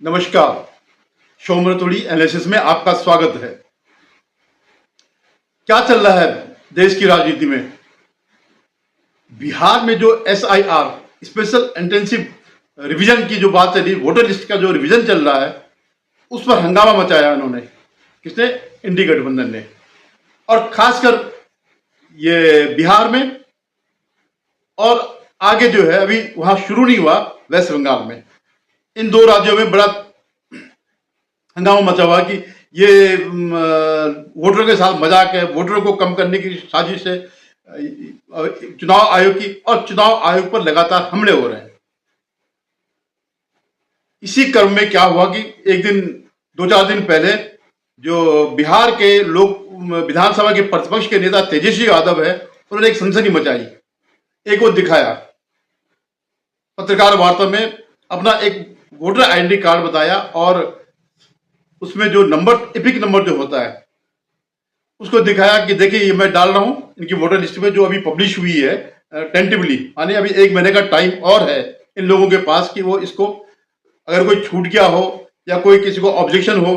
नमस्कार। शोमरतोड़ी एनालिसिस में आपका स्वागत है। क्या चल रहा है देश की राजनीति में? बिहार में जो SIR स्पेशल इंटेंसिव रिवीजन की जो बात चली, वोटर लिस्ट का जो रिवीजन चल रहा है, उस पर हंगामा मचाया उन्होंने। किसने? इंडी गठबंधन ने। और खासकर ये बिहार में, और आगे जो है अभी वहां शुरू नहीं हुआ, वेस्ट बंगाल में। इन दो राज्यों में बड़ा हंगामा मचा हुआ कि ये वोटरों के साथ मजाक है, वोटरों को कम करने की साजिश है चुनाव आयोग की, और चुनाव आयोग पर लगातार हमले हो रहे हैं। इसी क्रम में क्या हुआ कि एक दिन, 2-4 दिन पहले, जो बिहार के लोक विधानसभा के प्रतिपक्ष के नेता तेजस्वी यादव है, उन्होंने एक सनसनी मचाई। एक वो दिखाया पत्रकार वार्ता में, अपना एक वोटर आईडेंटिटी कार्ड बताया, और उसमें जो नंबर, एपिक नंबर जो होता है, उसको दिखाया कि देखिए ये मैं डाल रहा हूं इनकी वोटर लिस्ट में, जो अभी पब्लिश हुई है टेंटिवली, यानी अभी 1 महीने का टाइम और है इन लोगों के पास कि वो इसको, अगर कोई छूट गया हो या कोई किसी को ऑब्जेक्शन हो,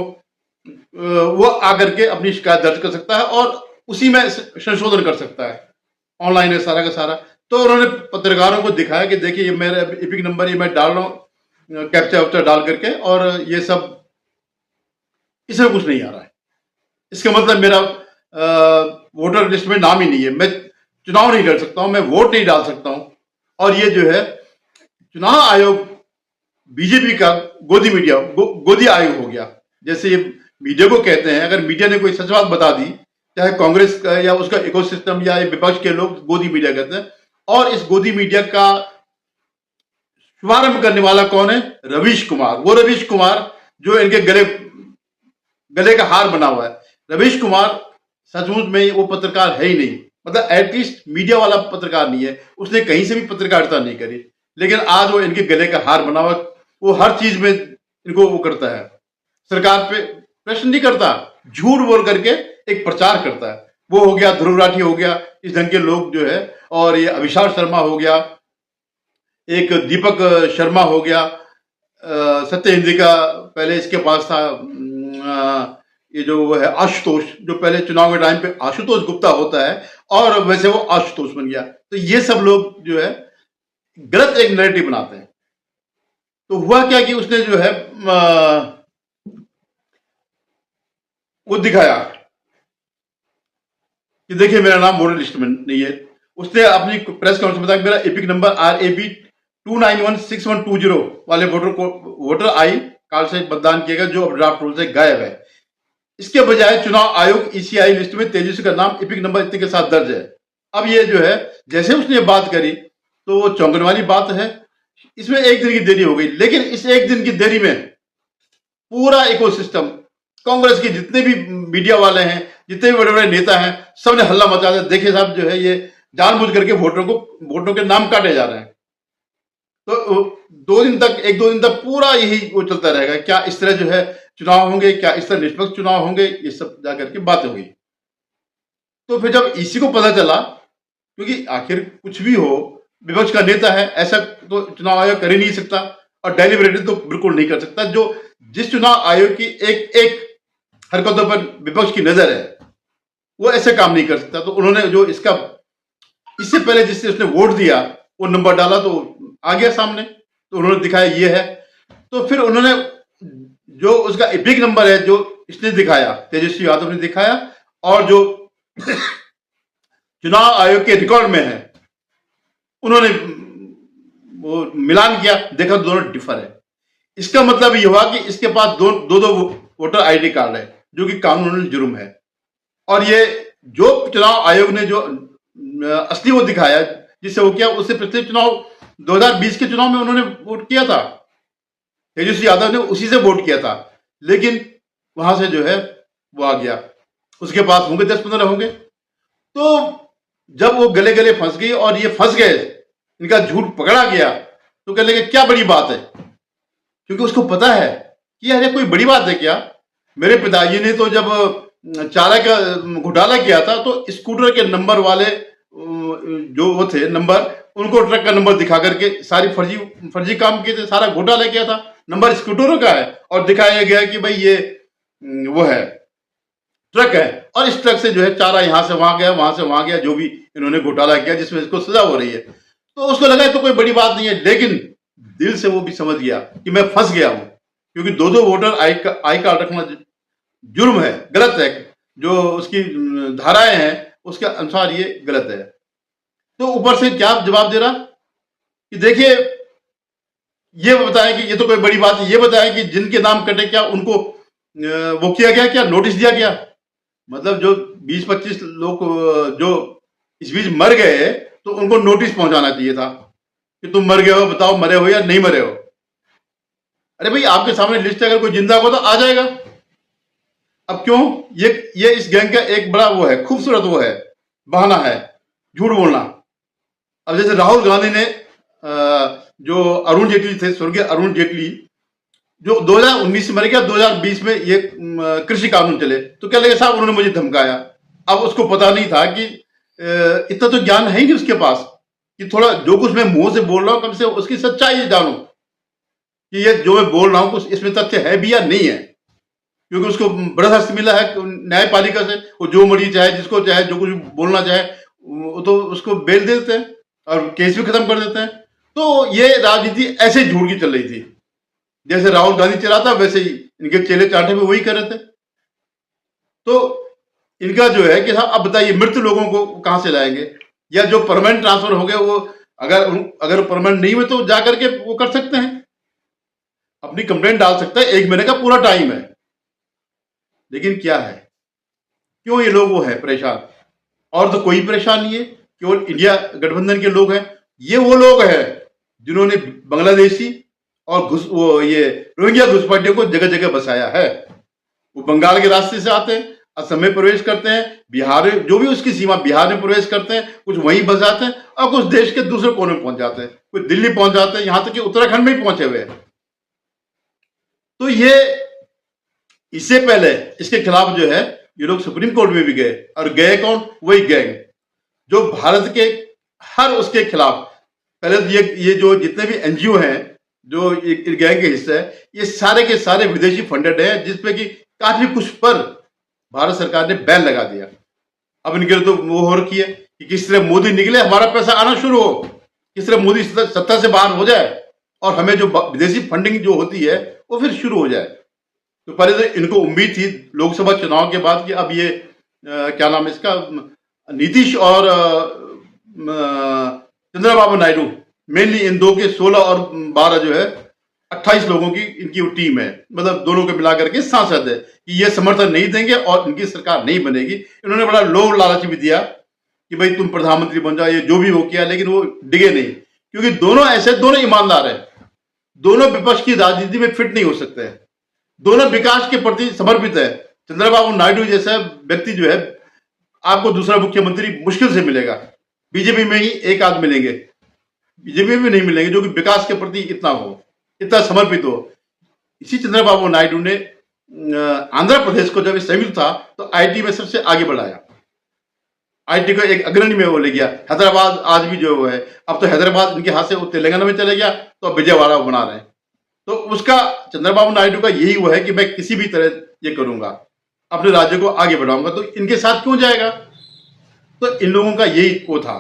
वो आकर के अपनी शिकायत दर्ज कर सकता है और उसी में संशोधन कर सकता है। ऑनलाइन है सारा का सारा। तो उन्होंने पत्रकारों को दिखाया कि देखिए ये मेरा एपिक नंबर, ये मैं डाल रहा हूँ कैप्चा वैप्चा डाल करके, और ये सब, इसमें कुछ नहीं आ रहा है। इसका मतलब मेरा वोटर लिस्ट में नाम ही नहीं है, मैं चुनाव नहीं लड़ सकता हूं, मैं वोट नहीं डाल सकता हूं। और ये जो है चुनाव आयोग बीजेपी का गोदी मीडिया, गोदी आयोग हो गया, जैसे ये मीडिया को कहते हैं। अगर मीडिया ने कोई सच बात बता दी, चाहे कांग्रेस का या उसका इकोसिस्टम या विपक्ष के लोग गोदी मीडिया कहते हैं। और इस गोदी मीडिया का शुभारंभ करने वाला कौन है? रवीश कुमार। वो रवीश कुमार जो इनके गले का हार बना हुआ है। रवीश कुमार सचमुच में वो पत्रकार है ही नहीं, मतलब एटलीस्ट मीडिया वाला पत्रकार नहीं है, उसने कहीं से भी पत्रकारिता नहीं करी। लेकिन आज वो इनके गले का हार बना हुआ, वो हर चीज में इनको वो करता है, सरकार पे प्रश्न नहीं करता, झूठ बोल करके एक प्रचार करता है। वो हो गया ध्रुव राठी, हो गया इस ढंग के लोग जो है, और ये अभिषार शर्मा हो गया, एक दीपक शर्मा हो गया, सत्य हिंदी का पहले इसके पास था, ये जो वो है आशुतोष, जो पहले चुनाव के टाइम पे आशुतोष गुप्ता होता है, और वैसे वो आशुतोष बन गया। तो ये सब लोग जो है गलत एक नैरेटिव बनाते हैं। तो हुआ क्या कि उसने जो है वो दिखाया कि देखिए मेरा नाम वोटर लिस्ट में नहीं है। उसने अपनी प्रेस कॉन्फ्रेंस में बताया मेरा एपिक नंबर RAB 2916120 वाले वोटर आई कार्ड से मतदान किएगा, जो अब ड्राफ्ट रोल से गायब है। इसके बजाय चुनाव आयोग ECI लिस्ट में तेजस्वी का नाम एपिक नंबर इतने के साथ दर्ज है। अब ये जो है, जैसे उसने बात करी तो वो चौंकने वाली बात है। इसमें 1 दिन की देरी हो गई, लेकिन इस 1 दिन की देरी में पूरा इकोसिस्टम, कांग्रेस के जितने भी मीडिया वाले हैं, जितने भी बड़े बड़े नेता हैं, सबने हल्ला मचा दिया। देखिए साहब जो है, ये जानबूझ करके वोटरों के नाम काटे जा रहे हैं। तो 2 दिन तक, 1-2 दिन तक पूरा यही वो चलता रहेगा। क्या इस तरह जो है चुनाव होंगे, क्या इस तरह निष्पक्ष चुनाव होंगे, ये सब जाकर के बातें हुई। तो फिर जब इसी को पता चला, क्योंकि आखिर कुछ भी हो, विपक्ष का नेता है, ऐसा तो चुनाव आयोग कर ही नहीं सकता, और डेलिबरेटेड तो बिल्कुल नहीं कर सकता। जो जिस चुनाव आयोग की एक एक हरकतों पर विपक्ष की नजर है, वो ऐसे काम नहीं कर सकता। तो उन्होंने जो इसका, इससे पहले जिससे उसने वोट दिया, वो नंबर डाला तो आ गया सामने, तो उन्होंने दिखाया ये है। तो फिर उन्होंने जो उसका एपिक नंबर है, जो इसने दिखाया, तेजस्वी यादव ने दिखाया, और जो चुनाव आयोग के रिकॉर्ड में है, उन्होंने वो मिलान किया, देखा दोनों डिफर है। इसका मतलब ये हुआ कि इसके पास दो वोटर आईडी कार्ड है, जो कि कानूनन जुर्म है। और ये जो चुनाव आयोग ने जो असली वो दिखाया, जिससे वो किया, उससे पिछले चुनाव 2020 के चुनाव में उन्होंने वोट किया था, तेजस्वी यादव ने उसी से वोट किया था। लेकिन वहां से जो है वो आ गया, उसके पास होंगे 10-15 होंगे। तो जब वो गले गले फंस गई और ये फंस गए, इनका झूठ पकड़ा गया, तो कहने लगे क्या बड़ी बात है, क्योंकि उसको पता है कि यार ये कोई बड़ी बात है क्या। मेरे पिताजी ने तो जब चारा का घोटाला किया था, तो स्कूटर के नंबर वाले जो वो थे नंबर, उनको ट्रक का नंबर दिखा करके सारी फर्जी काम किए थे, सारा घोटाला किया था। नंबर स्कूटरों का है और दिखाया गया कि भाई ये वो है, ट्रक है, और इस ट्रक से जो है चारा यहां से वहां गया, वहां से वहां गया, जो भी इन्होंने घोटाला किया जिसमें इसको सजा हो रही है। तो उसको लगा तो कोई बड़ी बात नहीं है, लेकिन दिल से वो भी समझ गया कि मैं फंस गया हूं, क्योंकि दो दो वोटर आई कार्ड रखना जुर्म है, गलत है। जो उसकी धाराएं हैं उसके अनुसार ये गलत है। तो ऊपर से क्या जवाब दे रहा कि देखिए, ये बताएं कि ये तो कोई बड़ी बात है, ये बताएं कि जिनके नाम कटे क्या उनको वो किया गया, क्या नोटिस दिया गया। मतलब जो 20-25 लोग जो इस बीच मर गए तो उनको नोटिस पहुंचाना चाहिए था कि तुम मर गए हो, बताओ मरे हो या नहीं मरे हो। अरे भाई, आपके सामने लिस्ट है, अगर कोई जिंदा हो तो आ जाएगा। अब क्यों ये इस गैंग का एक बड़ा वो है, खूबसूरत वो है, बहाना है झूठ बोलना। अब जैसे राहुल गांधी ने जो अरुण जेटली थे, स्वर्गीय अरुण जेटली, जो 2019 में मर गया, 2020 में ये कृषि कानून चले, तो क्या लगे साहब उन्होंने मुझे धमकाया। अब उसको पता नहीं था कि इतना तो ज्ञान है ही नहीं उसके पास कि थोड़ा जो कुछ मैं मुंह से बोल रहा हूं कम से उसकी सच्चाई जानो कि ये जो मैं बोल रहा हूं कुछ इसमें तथ्य है भी या नहीं है। क्योंकि उसको बड़ा शास्त्र मिला है न्यायपालिका से, वो जो मर्जी चाहे, जिसको चाहे, जो कुछ बोलना चाहे, वो तो उसको बेल देते हैं और केस भी खत्म कर देते हैं। तो ये राजनीति ऐसे झूठ की चल रही थी, जैसे राहुल गांधी चलाता वैसे ही इनके चेले चाटे में वही कर रहे थे। तो इनका जो है कि साहब अब बताइए मृत लोगों को कहां से लाएंगे, या जो परमानेंट ट्रांसफर हो गए वो अगर परमानेंट नहीं हुए तो जाकर के वो कर सकते हैं, अपनी कंप्लेंट डाल सकते हैं, 1 महीने का पूरा टाइम है। लेकिन क्या है, क्यों ये लोग वो है परेशान, और तो कोई परेशान नहीं है, केवल इंडिया गठबंधन के लोग हैं। ये वो लोग हैं जिन्होंने बांग्लादेशी और ये रोहिंग्या घुसपैठियों को जगह जगह बसाया है। वो बंगाल के रास्ते से आते हैं, असम में प्रवेश करते हैं, बिहार में जो भी उसकी सीमा, बिहार में प्रवेश करते हैं, कुछ वहीं बस जाते हैं और कुछ देश के दूसरे कोने में पहुंच जाते हैं, कुछ दिल्ली पहुंच जाते हैं, यहां तक कि उत्तराखंड में ही पहुंचे हुए हैं। तो ये इससे पहले इसके खिलाफ जो है ये लोग सुप्रीम कोर्ट में भी गए, और गए कौन, वही गैंग जो भारत के हर उसके खिलाफ। पहले तो ये जो जितने भी एनजीओ हैं जो गैंग के हिस्से है, ये सारे के सारे विदेशी फंडेड है, जिसपे कि काफी कुछ पर भारत सरकार ने बैन लगा दिया। अब इनके लिए तो वो हो रखी है कि किस तरह मोदी निकले, हमारा पैसा आना शुरू हो, किस तरह मोदी सत्ता से बाहर हो जाए और हमें जो विदेशी फंडिंग जो होती है वो फिर शुरू हो जाए। तो पहले तो इनको उम्मीद थी लोकसभा चुनाव के बाद कि अब ये क्या नाम है इसका, नीतीश और चंद्रबाबू नायडू, मेनली इन दो के 16 और 12 जो है 28 लोगों की इनकी टीम है, मतलब दोनों को मिलाकर के सांसद है कि ये समर्थन नहीं देंगे और इनकी सरकार नहीं बनेगी। इन्होंने बड़ा लोभ लालच भी दिया कि भाई तुम प्रधानमंत्री बन जाओ, ये जो भी वो किया, लेकिन वो डिगे नहीं, क्योंकि दोनों ऐसे, दोनों ईमानदार है, दोनों विपक्ष की राजनीति में फिट नहीं हो सकते हैं, दोनों विकास के प्रति समर्पित है। चंद्रबाबू नायडू जैसा व्यक्ति जो है आपको दूसरा मुख्यमंत्री मुश्किल से मिलेगा, बीजेपी में ही एक आध मिलेंगे, बीजेपी में नहीं मिलेंगे जो कि विकास के प्रति इतना हो, इतना समर्पित हो। इसी चंद्रबाबू नायडू ने आंध्र प्रदेश को जब संयुक्त था तो आईटी में सबसे आगे बढ़ाया, आईटी को एक अग्रणी में वो ले गया। हैदराबाद आज भी जो है, अब तो हैदराबाद इनके हाथ से वो तेलंगाना में चले गया, तो अब विजयवाड़ा बना रहे हैं। तो उसका चंद्रबाबू नायडू का यही वो है कि मैं किसी भी तरह ये करूंगा, अपने राज्य को आगे बढ़ाऊंगा। तो इनके साथ क्यों जाएगा, तो इन लोगों का यही वो था,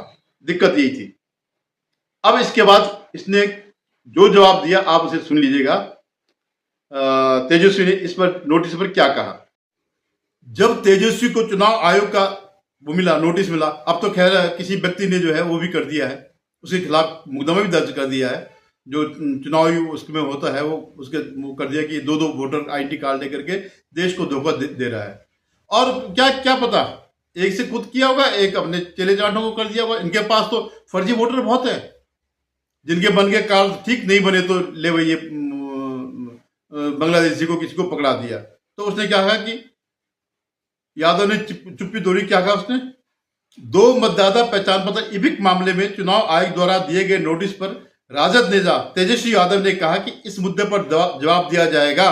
दिक्कत यही थी। अब इसके बाद इसने जो जवाब दिया आप उसे सुन लीजिएगा। तेजस्वी ने इस पर नोटिस पर क्या कहा। जब तेजस्वी को चुनाव आयोग का वो मिला, नोटिस मिला, अब तो खैर किसी व्यक्ति ने जो है वो भी कर दिया है, उसके खिलाफ मुकदमा भी दर्ज कर दिया है, जो चुनावी उसमें होता है वो उसके वो कर दिया कि दो वोटर आईडी कार्ड लेकर के देश को धोखा दे रहा है। और क्या क्या पता, एक से खुद किया होगा, एक अपने चेले चाटों को कर दिया होगा। इनके पास तो फर्जी वोटर बहुत है, जिनके बन के कार्ड ठीक नहीं बने तो ले भाई ये बांग्लादेशी को किसी को पकड़ा दिया। तो उसने क्या कहा कि यादव ने चुप्पी तोड़ी, क्या कहा उसने, 2 मतदाता पहचान पत्र इपिक मामले में चुनाव आयोग द्वारा दिए गए नोटिस पर राजद नेता तेजस्वी यादव ने कहा कि इस मुद्दे पर जवाब दिया जाएगा।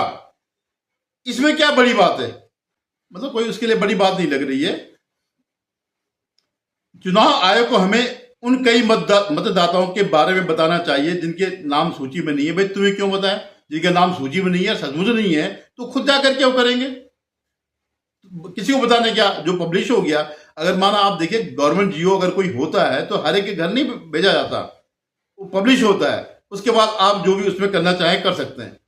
इसमें क्या बड़ी बात है, मतलब कोई उसके लिए बड़ी बात नहीं लग रही है। चुनाव आयोग को हमें उन कई मतदाताओं के बारे में बताना चाहिए जिनके नाम सूची में नहीं है। भाई तुम्हें क्यों बताएं, जिनका नाम सूची में नहीं है, सचमुच नहीं है, तो खुद जाकर क्या करेंगे? किसी को बताने क्या, जो पब्लिश हो गया। अगर माना आप देखिए गवर्नमेंट जियो अगर कोई होता है तो हर एक के घर नहीं भेजा जाता, वो पब्लिश होता है, उसके बाद आप जो भी उसमें करना चाहें कर सकते हैं।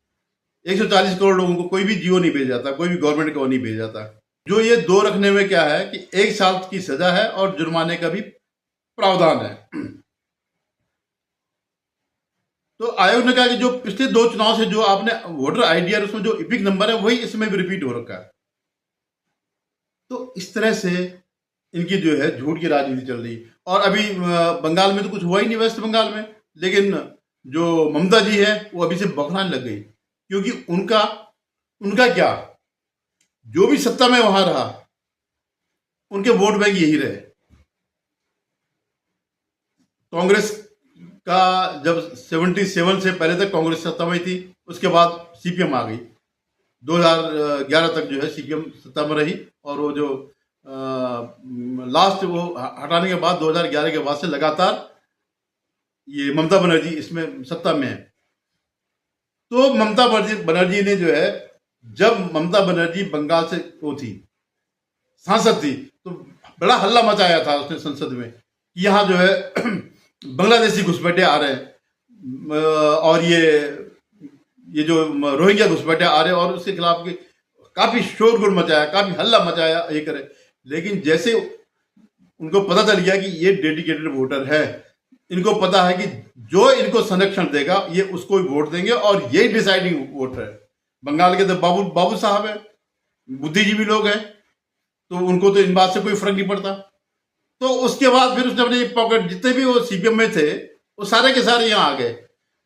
140 करोड़ लोगों को कोई भी जियो नहीं भेजा जाता, कोई भी गवर्नमेंट को नहीं भेजा जाता। जो ये दो रखने में क्या है कि 1 साल की सजा है और जुर्माने का भी प्रावधान है। तो आयोग ने कहा कि जो पिछले 2 चुनाव से जो आपने वोटर आईडी है उसमें जो इपिक नंबर है वही इसमें भी रिपीट हो रखा है। तो इस तरह से इनकी जो है झूठ की राजनीति चल रही। और अभी बंगाल में तो कुछ हुआ ही नहीं, वेस्ट बंगाल में, लेकिन जो ममता जी है वो अभी से बौखलाने लग गई, क्योंकि उनका क्या, जो भी सत्ता में वहां रहा उनके वोट बैंक यही रहे। कांग्रेस का जब 77 से पहले तक कांग्रेस सत्ता में थी, उसके बाद सीपीएम आ गई, 2011 तक जो है सीपीएम सत्ता में रही, और वो जो लास्ट वो हटाने के बाद 2011 के बाद से लगातार ये ममता बनर्जी इसमें सत्ता में है। तो ममता बनर्जी ने जो है, जब ममता बनर्जी बंगाल से वो थी, सांसद थी, तो बड़ा हल्ला मचाया था उसने संसद में कि यहाँ जो है बांग्लादेशी घुसपैठे आ रहे हैं और ये जो रोहिंग्या घुसपैठे आ रहे हैं, और उसके खिलाफ काफी शोरगुल मचाया, काफी हल्ला मचाया ये करे। लेकिन जैसे उनको पता चल गया कि ये डेडिकेटेड वोटर है, इनको पता है कि जो इनको संरक्षण देगा ये उसको ही वोट देंगे, और यही डिसाइडिंग वोटर है। बंगाल के तो बाबू साहब है, बुद्धिजीवी लोग हैं, तो उनको तो इन बात से कोई फर्क नहीं पड़ता। तो उसके बाद फिर उसने अपने पॉकेट, जितने भी वो सीपीएम में थे वो सारे के सारे यहाँ आ गए,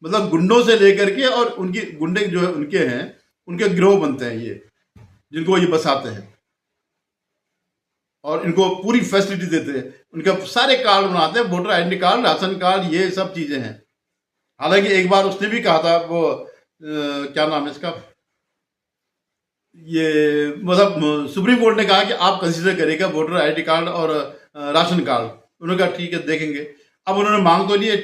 मतलब गुंडों से लेकर के, और उनकी गुंडे जो है उनके हैं, उनके गिरोह बनते हैं ये, जिनको ये बसाते हैं और इनको पूरी फैसिलिटी देते हैं, उनके सारे कार्ड बनाते हैं, voter ID card, ration card, ये सब चीजें हैं। हालांकि एक बार उसने भी कहा था, वो क्या नाम है इसका, ये मतलब सुप्रीम कोर्ट ने कहा कि आप कंसीडर करेगा वोटर आईडी कार्ड और राशन कार्ड। उन्होंने कहा ठीक है देखेंगे। अब उन्होंने मांग तो लिए,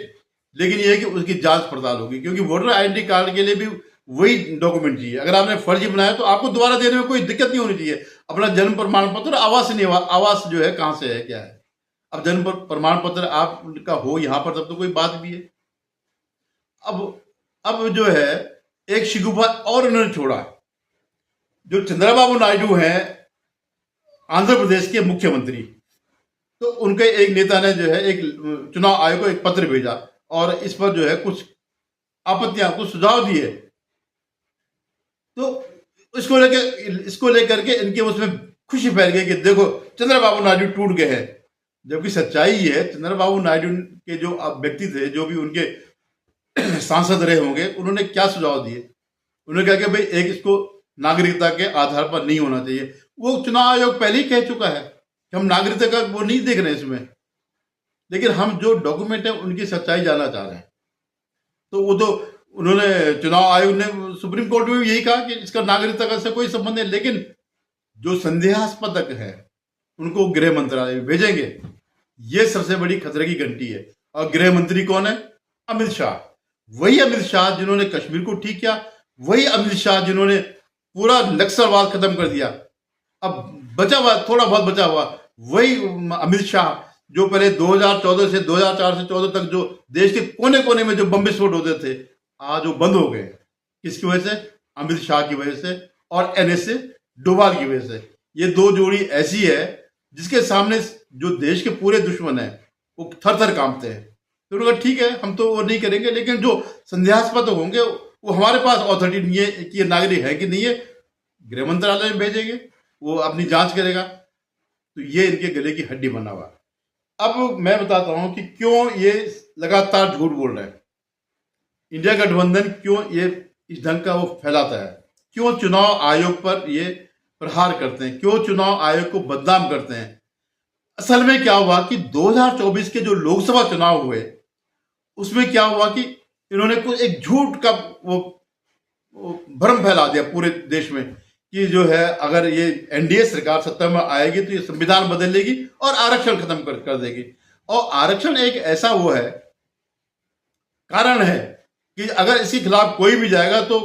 लेकिन ये है कि उसकी जांच पड़ताल होगी, क्योंकि वोटर आईडी कार्ड के लिए भी वही डॉक्यूमेंट चाहिए। अगर आपने फर्जी बनाया तो आपको दोबारा देने में कोई दिक्कत नहीं होनी चाहिए। अपना जन्म प्रमाण पत्र, आवास जो है कहां से है, क्या है। अब जन्म प्रमाण पत्र आपका हो यहां पर तब तो कोई बात भी है। अब जो है एक शिगुफा और उन्होंने छोड़ा, जो चंद्रबाबू नायडू हैं आंध्र प्रदेश के मुख्यमंत्री, तो उनके एक नेता ने जो है एक चुनाव आयोग को एक पत्र भेजा और इस पर जो है कुछ आपत्तियां, कुछ सुझाव दिए। तो इसको लेकर के इनके उसमें खुशी फैल गई कि देखो चंद्रबाबू नायडू टूट गए हैं। जबकि सच्चाई ये है, चंद्रबाबू नायडू के जो व्यक्ति थे, जो भी उनके सांसद रहे होंगे, उन्होंने क्या सुझाव दिए। उन्होंने कहा कि भाई एक इसको नागरिकता के आधार पर नहीं होना चाहिए। वो चुनाव आयोग पहले ही कह चुका है कि हम नागरिकता का वो नहीं देख रहे इसमें, लेकिन हम जो डॉक्यूमेंट है उनकी सच्चाई जानना चाह रहे हैं। तो वो तो उन्होंने, चुनाव आयोग ने सुप्रीम कोर्ट में भी यही कहा कि इसका नागरिकता से कोई संबंध नहीं, लेकिन जो संदेहास्पद है उनको गृह मंत्रालय में भेजेंगे। ये सबसे बड़ी खतरे की घंटी है। और गृह मंत्री कौन है? अमित शाह। वही अमित शाह जिन्होंने कश्मीर को ठीक किया, वही अमित शाह जिन्होंने पूरा नक्सलवाद खत्म कर दिया। अब बचा हुआ, थोड़ा बहुत बचा हुआ, वही अमित शाह जो पहले 2014 से 2004 से 14 तक जो देश के कोने कोने में जो बम विस्फोट होते थे, आज वो बंद हो गए। किसकी वजह से? अमित शाह की वजह से और NSA डोभाल की वजह से। ये दो जोड़ी ऐसी है जिसके सामने जो देश के पूरे दुश्मन है वो थर थर कांपते हैं। तो उन्होंने कहा ठीक है हम तो वो नहीं करेंगे, लेकिन जो संदेहास्पद होंगे वो हमारे पास ऑथोरिटी नहीं है कि ये नागरिक है कि नहीं है, गृह मंत्रालय में भेजेंगे, वो अपनी जांच करेगा। तो ये इनके गले की हड्डी बना हुआ। अब मैं बताता हूं कि क्यों ये लगातार झूठ बोल रहे हैं। इंडिया गठबंधन क्यों ये इस ढंग का वो फैलाता है, क्यों चुनाव आयोग पर ये प्रहार करते हैं, क्यों चुनाव आयोग को बदनाम करते हैं। असल में क्या हुआ कि 2024 के जो लोकसभा चुनाव हुए उसमें क्या हुआ कि इन्होंने कुछ एक झूठ का वो भ्रम फैला दिया पूरे देश में कि जो है अगर ये NDA सरकार सत्ता में आएगी तो ये संविधान बदल लेगी और आरक्षण खत्म कर देगी। और आरक्षण एक ऐसा वो है, कारण है कि अगर इसके खिलाफ कोई भी जाएगा तो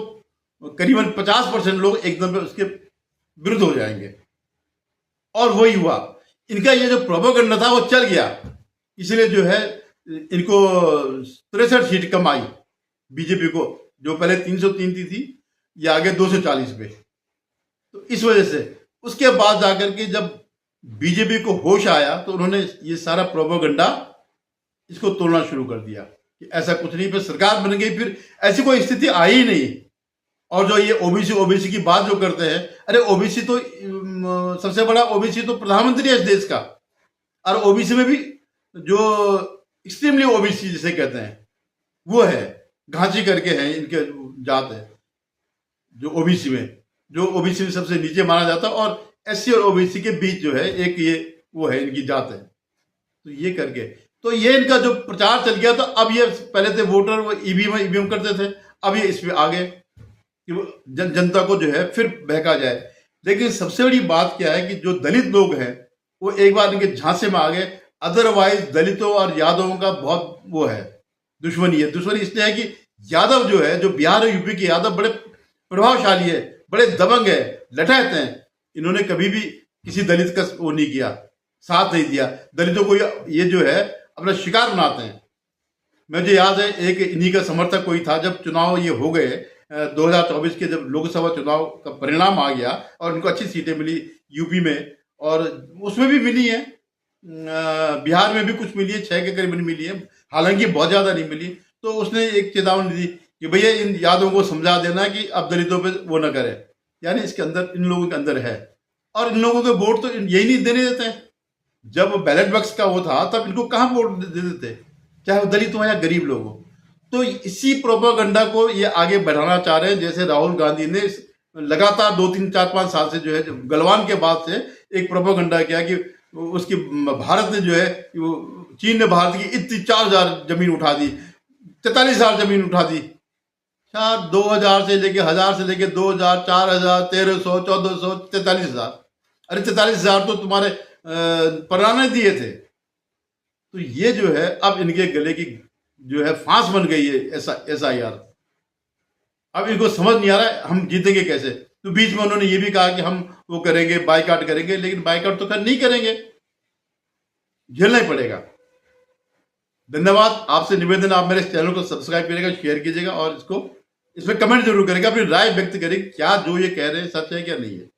करीबन 50% लोग एकदम पे उसके विरुद्ध हो जाएंगे। और वही हुआ, इनका ये जो प्रोपेगेंडा था वो चल गया, इसलिए जो है इनको 63 सीट कम आई बीजेपी को, जो पहले 303 थी ये आगे 240 पे। तो इस वजह से उसके बाद जाकर के जब बीजेपी को होश आया तो उन्होंने ये सारा प्रोपेगेंडा इसको तोड़ना शुरू कर दिया कि ऐसा कुछ नहीं, फिर सरकार बन गई, फिर ऐसी कोई स्थिति आई ही नहीं। और जो ये ओबीसी ओबीसी की बात जो करते हैं, अरे ओबीसी तो सबसे बड़ा ओबीसी तो प्रधानमंत्री है इस देश का, और ओबीसी में भी जो एक्सट्रीमली ओबीसी जिसे कहते हैं वो है, घांची करके है इनके जात है जो ओबीसी में, जो ओबीसी में सबसे नीचे माना जाता है, और एससी और ओबीसी के बीच जो है एक ये वो है इनकी जात है। तो ये करके तो ये इनका जो प्रचार चल गया, तो अब ये पहले थे वोटर वो ईवीएम करते थे, अब ये इस पे आ गए कि जनता को जो है फिर बहका जाए। लेकिन सबसे बड़ी बात क्या है कि जो दलित लोग हैं वो एक बार इनके झांसे में आ गए, अदरवाइज दलितों और यादवों का बहुत वो है दुश्मनी है। दुश्मनी इसलिए है कि यादव जो है, जो बिहार और यूपी के यादव बड़े प्रभावशाली है, बड़े दबंग है, लठैत हैं, इन्होंने कभी भी किसी दलित का वो नहीं किया, साथ नहीं दिया। दलितों को ये जो है अपना शिकार बनाते हैं। मुझे याद है एक इन्हीं का समर्थक कोई था, जब चुनाव ये हो गए 2024 के, जब लोकसभा चुनाव का परिणाम आ गया और उनको अच्छी सीटें मिली यूपी में, और उसमें भी मिली है, बिहार में भी कुछ मिली है, 6 के करीबन मिली है, हालांकि बहुत ज्यादा नहीं मिली। तो उसने एक चेतावनी दी कि भैया इन यादवों को समझा देना कि अब दलितों पे वो न करे, यानी इसके अंदर इन लोगों के अंदर है, और इन लोगों के वोट तो यही नहीं देने देते हैं। जब बैलेट बॉक्स का वो था तब इनको कहाँ वोट दे देते, चाहे वो दलित हो या गरीब लोग हो। तो इसी प्रोपेगेंडा को ये आगे बढ़ाना चाह रहे हैं। जैसे राहुल गांधी ने लगातार 2-3-4-5 साल से जो है गलवान के बाद से एक प्रोपेगेंडा किया कि उसकी भारत ने जो है चीन ने भारत की इतनी 4,000 जमीन उठा दी, 43,000 जमीन उठा दी। 2000 से लेके 1000 से लेके 2000, 4000, 1300, 1400, 43,000। अरे 43,000 तो तुम्हारे परराने दिए थे। तो ये जो है अब इनके गले की जो है फांस बन गई है SIR। अब इनको समझ नहीं आ रहा है हम जीतेंगे कैसे। तो बीच में उन्होंने ये भी कहा कि हम वो करेंगे, बाइकआउट करेंगे, लेकिन बाइकआउट तो कर नहीं करेंगे, झेलना ही पड़ेगा। धन्यवाद। आपसे निवेदन, आप मेरे चैनल को सब्सक्राइब करिएगा, शेयर कीजिएगा और इसमें कमेंट जरूर करेगा, अपनी राय व्यक्त करेंगे क्या जो ये कह रहे हैं सच है क्या नहीं है।